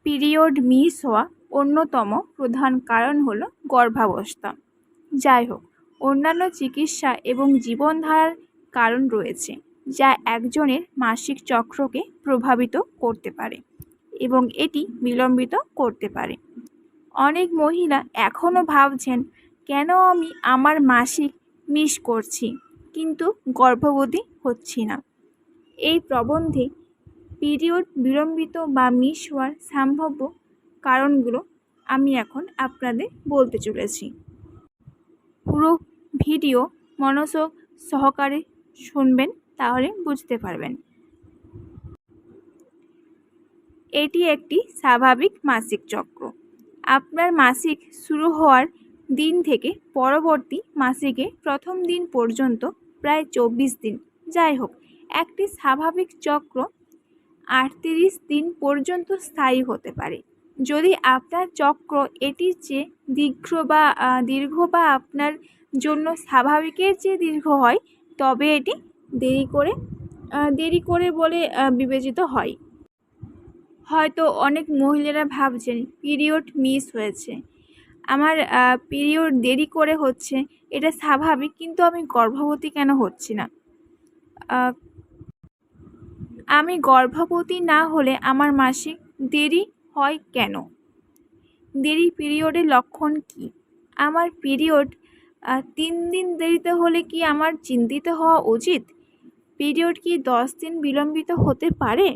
Period miss হওয়া অন্যতম প্রধান কারণ হলো গর্ভাবস্থা। যাই হোক, অন্যান্য চিকিৎসা এবং জীবনধারার কারণ রয়েছে যা একজনের মাসিক চক্রকে প্রভাবিত করতে পারে এবং এটি বিলম্বিত করতে পারে। অনেক মহিলা এখনও ভাবছেন, কেন আমি আমার মাসিক মিস করছি কিন্তু গর্ভবতী হচ্ছি না। এই প্রবন্ধে পিরিয়ড বিলম্বিত বা মিস হওয়ার সম্ভাব্য কারণগুলো আমি এখন আপনাদের বলতে চলেছি। পুরো ভিডিও মনোযোগ সহকারে শুনবেন, তাহলে বুঝতে পারবেন। এটি একটি স্বাভাবিক মাসিক চক্র। আপনার মাসিক শুরু হওয়ার দিন থেকে পরবর্তী মাসিকে প্রথম দিন পর্যন্ত প্রায় 24 দিন। যাই হোক, একটি স্বাভাবিক চক্র 38 দিন পর্যন্ত স্থায়ী হতে পারে। যদি আপনার চক্র এটির চেয়ে দীর্ঘ বা আপনার জন্য স্বাভাবিকের চেয়ে দীর্ঘ হয়, তবে এটি দেরি করে বলে বিবেচিত হয়। হয়তো অনেক মহিলারা ভাবছেন, পিরিয়ড মিস হয়েছে, আমার পিরিয়ড দেরি করে হচ্ছে, এটা স্বাভাবিক, কিন্তু আমি গর্ভবতী কেন হচ্ছি না? আমি গর্ভবতী না হলে আমার মাসিক দেরি হয় কেন? দেরি পিরিয়ডের লক্ষণ কি? আমার পিরিয়ড 3 দিন দেরিতে হলে কি আমার চিন্তিত হওয়া উচিত? পিরিয়ড কি 10 দিন বিলম্বিত হতে পারে?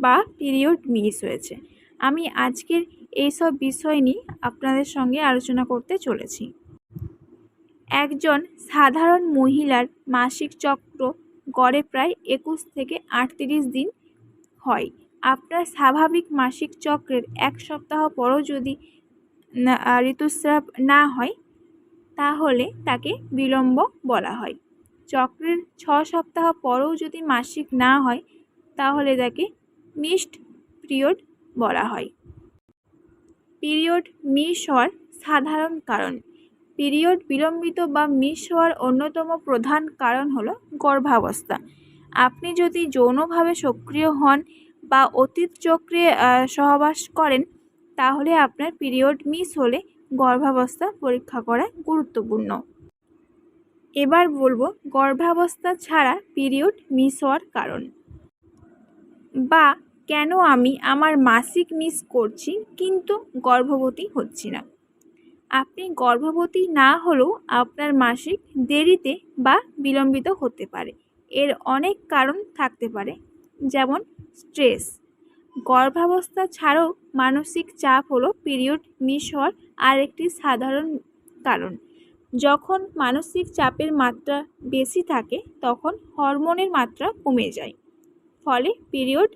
বা পিরিয়ড মিস হয়েছে? আমি আজকের এইসব বিষয় নিয়ে আপনাদের সঙ্গে আলোচনা করতে চলেছি। একজন সাধারণ মহিলার মাসিক চক্র গড়ে প্রায় 21 থেকে 38 দিন হয়। আপনার স্বাভাবিক মাসিক চক্রের 1 সপ্তাহ পরও যদি ঋতুস্রাব না হয়, তাহলে তাকে বিলম্ব বলা হয়। চক্রের 6 সপ্তাহ পরও যদি মাসিক না হয়, তাহলে তাকে মিসড পিরিয়ড বলা হয়। পিরিয়ড মিস হওয়ার সাধারণ কারণ। পিরিয়ড বিলম্বিত বা মিস হওয়ার অন্যতম প্রধান কারণ হলো গর্ভাবস্থা। আপনি যদি যৌনভাবে সক্রিয় হন বা অতীত চক্রে সহবাস করেন, তাহলে আপনার পিরিয়ড মিস হলে গর্ভাবস্থা পরীক্ষা করা গুরুত্বপূর্ণ। এবার বলবো গর্ভাবস্থা ছাড়া পিরিয়ড মিস হওয়ার কারণ, বা কেন আমি আমার মাসিক মিস করছি কিন্তু গর্ভবতী হচ্ছি না। আপনি গর্ভবতী না হলেও আপনার মাসিক দেরিতে বা বিলম্বিত হতে পারে। এর অনেক কারণ থাকতে পারে, যেমন স্ট্রেস। গর্ভাবস্থা ছাড়াও মানসিক চাপ হলো পিরিয়ড মিস হওয়ার আরেকটি সাধারণ কারণ। যখন মানসিক চাপের মাত্রা বেশি থাকে, তখন হরমোনের মাত্রা কমে যায়, ফলে পিরিয়ড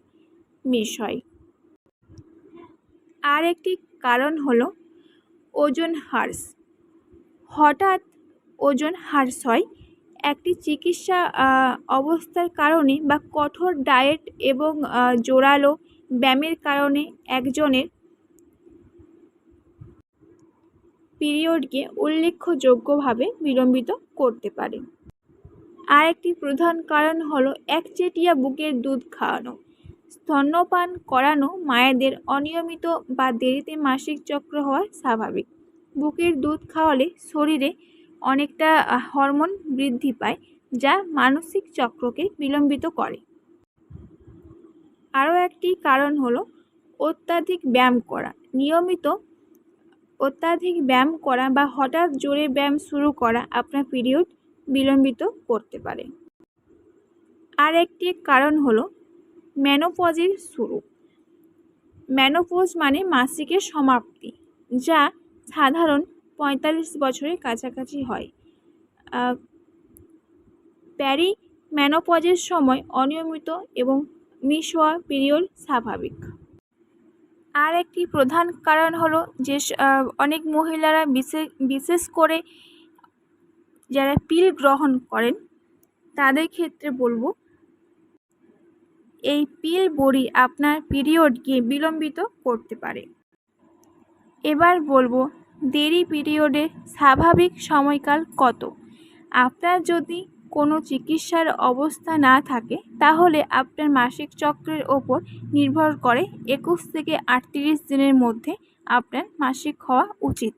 মিস হয়। আর একটি কারণ হলো ওজন হ্রাস। হঠাৎ ওজন হ্রাস হয় একটি চিকিৎসা অবস্থার কারণে বা কঠোর ডায়েট এবং জোরালো ব্যায়ামের কারণে একজনের পিরিয়ডকে উল্লেখযোগ্যভাবে বিলম্বিত করতে পারে। আরেকটি প্রধান কারণ হলো একচেটিয়া বুকের দুধ খাওয়ানো। স্তন্যপান করানো মায়েদের অনিয়মিত বা দেরিতে মাসিক চক্র হওয়া স্বাভাবিক। বুকের দুধ খাওয়ালে শরীরে অনেকটা হরমোন বৃদ্ধি পায়, যা মানসিক চক্রকে বিলম্বিত করে। আরও একটি কারণ হলো অত্যাধিক ব্যায়াম করা। নিয়মিত অত্যাধিক ব্যায়াম করা বা হঠাৎ জোরে ব্যায়াম শুরু করা আপনার পিরিয়ড বিলম্বিত করতে পারে। আর একটি কারণ হলো মেনোপজের শুরু। মেনোপজ মানে মাসিকের সমাপ্তি, যা সাধারণ 45 বছরের কাছাকাছি হয়। মেনোপজের সময় অনিয়মিত এবং মিস হওয়া পিরিয়ড স্বাভাবিক। আর একটি প্রধান কারণ হলো যে অনেক মহিলারা বিশেষ করে যারা পিল গ্রহণ করেন, তাদের ক্ষেত্রে বলবো এই পিল বড়ি আপনার পিরিয়ডকে বিলম্বিত করতে পারে। এবার বলবো দেরি পিরিয়ডের স্বাভাবিক সময়কাল কত। আপনার যদি কোনো চিকিৎসার অবস্থা না থাকে তাহলে আপনার মাসিক চক্রের ওপর নির্ভর করে 21 থেকে 38 দিনের মধ্যে আপনার মাসিক হওয়া উচিত।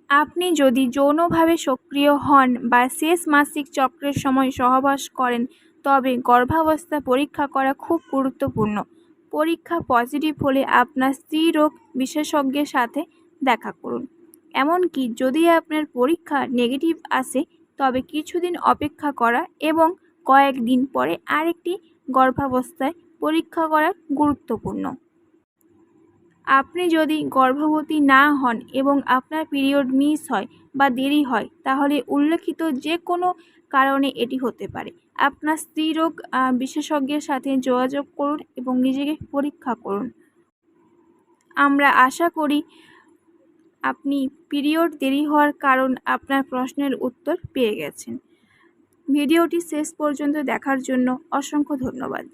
আপনি যদি যৌনভাবে সক্রিয় হন বা শেষ মাসিক চক্রের সময় সহবাস করেন তবে গর্ভাবস্থা পরীক্ষা করা খুব গুরুত্বপূর্ণ। পরীক্ষা পজিটিভ হলে আপনার স্ত্রীরোগ বিশেষজ্ঞের সাথে দেখা করুন। এমনকি যদি আপনার পরীক্ষা নেগেটিভ আসে তবে কিছুদিন অপেক্ষা করা এবং কয়েকদিন পরে আরেকটি গর্ভাবস্থায় পরীক্ষা করা গুরুত্বপূর্ণ। আপনি যদি গর্ভবতী না হন এবং আপনার পিরিয়ড মিস হয় বা দেরি হয় তাহলে উল্লেখিত যে কোনো কারণে এটি হতে পারে। আপনার স্ত্রীরোগ বিশেষজ্ঞের সাথে যোগাযোগ করুন এবং নিজেকে পরীক্ষা করুন। আমরা আশা করি আপনি পিরিয়ড দেরি হওয়ার কারণ আপনার প্রশ্নের উত্তর পেয়ে গেছেন। ভিডিওটি শেষ পর্যন্ত দেখার জন্য অসংখ্য ধন্যবাদ।